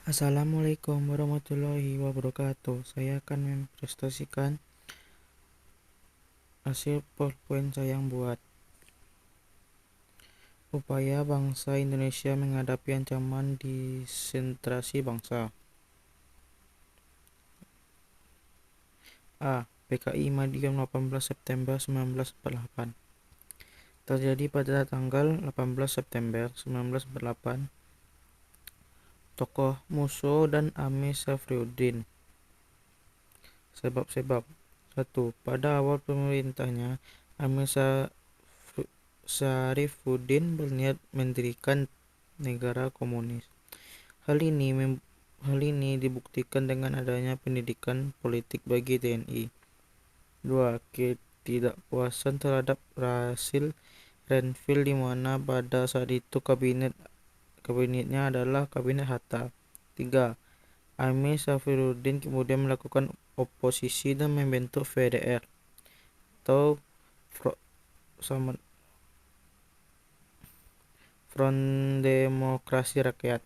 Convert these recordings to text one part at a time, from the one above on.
Assalamualaikum warahmatullahi wabarakatuh. Saya akan mempresentasikan hasil PowerPoint saya yang buat. Upaya bangsa Indonesia menghadapi ancaman disintegrasi bangsa. A. PKI Madiun 18 September 1948. Terjadi pada tanggal 18 September 1948. Tokoh Musso dan Ame Safriuddin. Sebab-sebab. 1. Pada awal pemerintahnya, Ame Sarifuddin berniat mendirikan negara komunis. Hal ini dibuktikan dengan adanya pendidikan politik bagi TNI. 2. Ketidakpuasan terhadap hasil Renville di mana pada saat itu kabinetnya adalah kabinet Hatta. 3. Ame Safriuddin kemudian melakukan oposisi dan membentuk VDR atau Front Demokrasi Rakyat.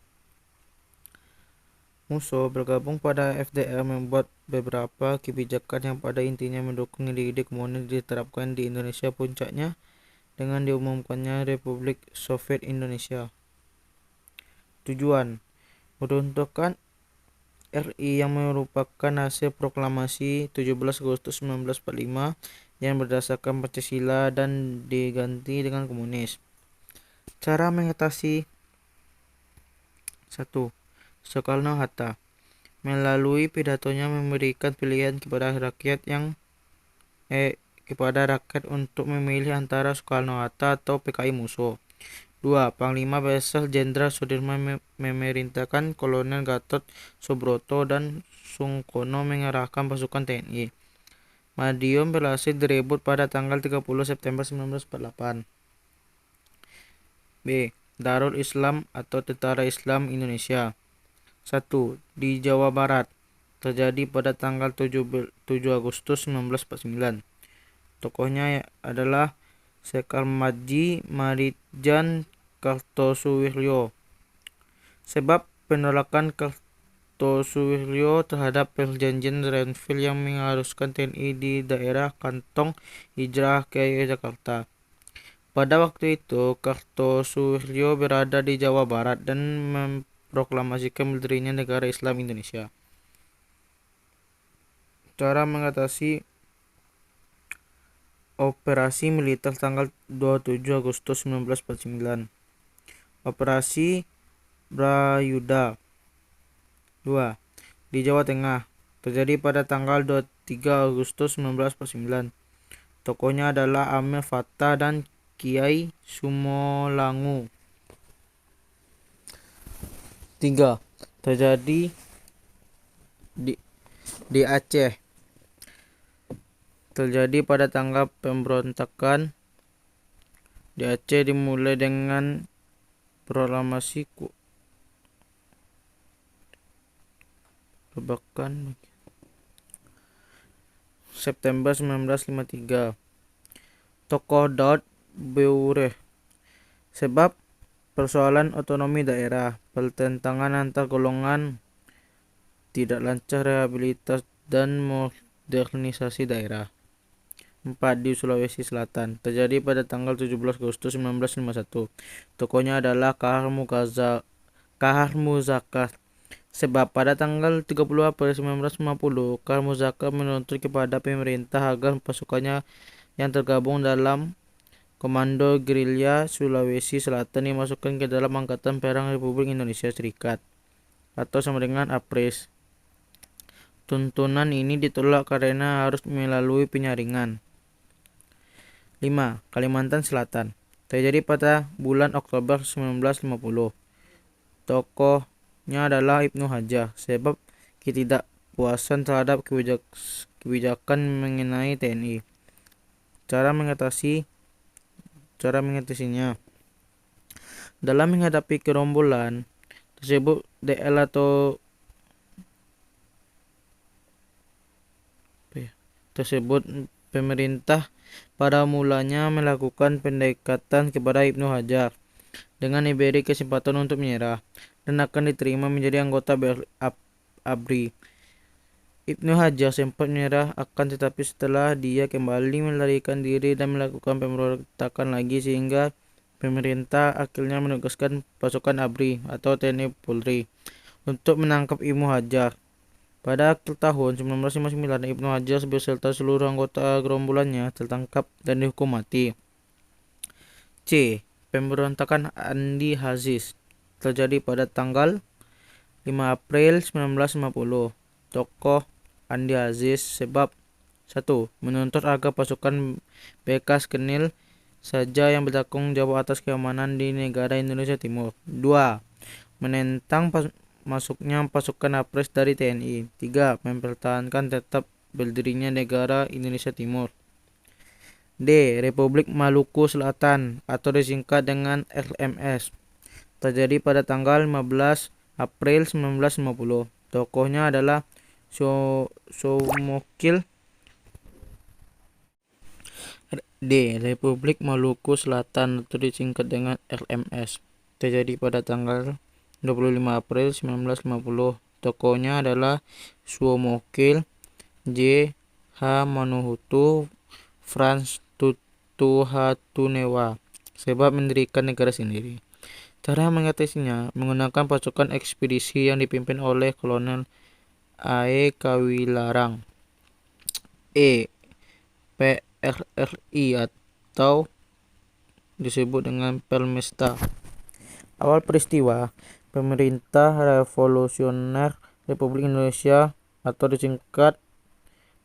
Musso bergabung pada FDR membuat beberapa kebijakan yang pada intinya mendukung ide-ide komunis diterapkan di Indonesia, puncaknya dengan diumumkannya Republik Soviet Indonesia. Tujuan: meruntuhkan RI yang merupakan hasil proklamasi 17 Agustus 1945 yang berdasarkan Pancasila dan diganti dengan komunis. Cara mengatasi: 1. Soekarno-Hatta melalui pidatonya memberikan pilihan kepada rakyat untuk memilih antara Soekarno-Hatta atau PKI Musso. 2. Panglima Besar Jenderal Sudirman memerintahkan Kolonel Gatot Subroto dan Sungkono mengerahkan pasukan TNI. Madiun berhasil direbut pada tanggal 30 September 1948. B. Darul Islam atau Tentara Islam Indonesia. 1. Di Jawa Barat. Terjadi pada tanggal 7 Agustus 1949. Tokohnya adalah Sekarmadji Marijan Kartosuwiryo. Sebab penolakan Kartosuwiryo terhadap perjanjian Renville yang mengharuskan TNI di daerah kantong hijrah ke Jakarta. Pada waktu itu, Kartosuwiryo berada di Jawa Barat dan memproklamasikan berdirinya negara Islam Indonesia. Cara mengatasi Operasi militer tanggal 27 Agustus 1949. Operasi Brayuda. 2. Di Jawa Tengah. Terjadi pada tanggal 23 Agustus 1949. Tokohnya adalah Amir Fattah dan Kiai Sumolangu. 3. Terjadi di Aceh. Terjadi pada tanggal pemberontakan di Aceh dimulai dengan proklamasi September 1953. Tokoh Daud Beureh. Sebab persoalan otonomi daerah, pertentangan antar golongan, tidak lancar rehabilitasi dan modernisasi daerah. 4. Di Sulawesi Selatan. Terjadi pada tanggal 17 Agustus 1951. Tokohnya adalah Kahar Muzakar. Sebab pada tanggal 30 April 1950, Kahar Muzakar menuntut kepada pemerintah agar pasukannya yang tergabung dalam Komando Gerilya Sulawesi Selatan dimasukkan ke dalam Angkatan Perang Republik Indonesia Serikat atau sama dengan APRIS. Tuntunan ini ditolak karena harus melalui penyaringan. 5. Kalimantan Selatan. Terjadi pada bulan Oktober 1950. Tokohnya adalah Ibnu Hajah. Sebab ketidakpuasan terhadap kebijakan mengenai TNI. Cara mengatasinya: dalam menghadapi gerombolan tersebut, DL atau pemerintah pada mulanya melakukan pendekatan kepada Ibnu Hajar dengan diberi kesempatan untuk menyerah dan akan diterima menjadi anggota ABRI. Ibnu Hajar sempat menyerah akan tetapi setelah dia kembali melarikan diri dan melakukan pemberontakan lagi sehingga pemerintah akhirnya menugaskan pasukan ABRI atau TNI Polri untuk menangkap Ibnu Hajar. Pada akhir tahun 1959, Ibnu Hajar beserta seluruh anggota gerombolannya tertangkap dan dihukum mati. C. Pemberontakan Andi Aziz terjadi pada tanggal 5 April 1950. Tokoh Andi Aziz sebab 1. Menuntut agar pasukan bekas Kenil saja yang bertanggung jawab atas keamanan di negara Indonesia Timur. 2. Menentang masuknya pasukan APRES dari TNI. 3. Mempertahankan tetap berdirinya negara Indonesia Timur. D. Republik Maluku Selatan atau disingkat dengan RMS terjadi pada tanggal 15 April 1950. Tokohnya adalah Soumokil. D. Republik Maluku Selatan atau disingkat dengan RMS terjadi pada tanggal 25 April 1950. Tokohnya adalah Soumokil, J. H. Manuhutu, Frans Tuhatunewa sebab mendirikan negara sendiri. Cara mengatasinya menggunakan pasukan ekspedisi yang dipimpin oleh Kolonel A.E. Kawilarang. PRRI atau disebut dengan Pelmesta. Awal peristiwa, Pemerintah Revolusioner Republik Indonesia atau disingkat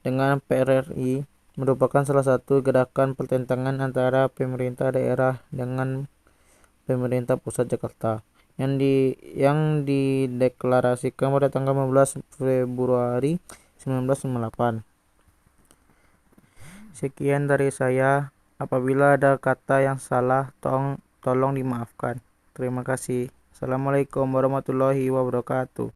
dengan PRRI merupakan salah satu gerakan pertentangan antara pemerintah daerah dengan pemerintah pusat Jakarta yang dideklarasikan pada tanggal 15 Februari 1998. Sekian dari saya. Apabila ada kata yang salah, tolong dimaafkan. Terima kasih. Assalamualaikum warahmatullahi wabarakatuh.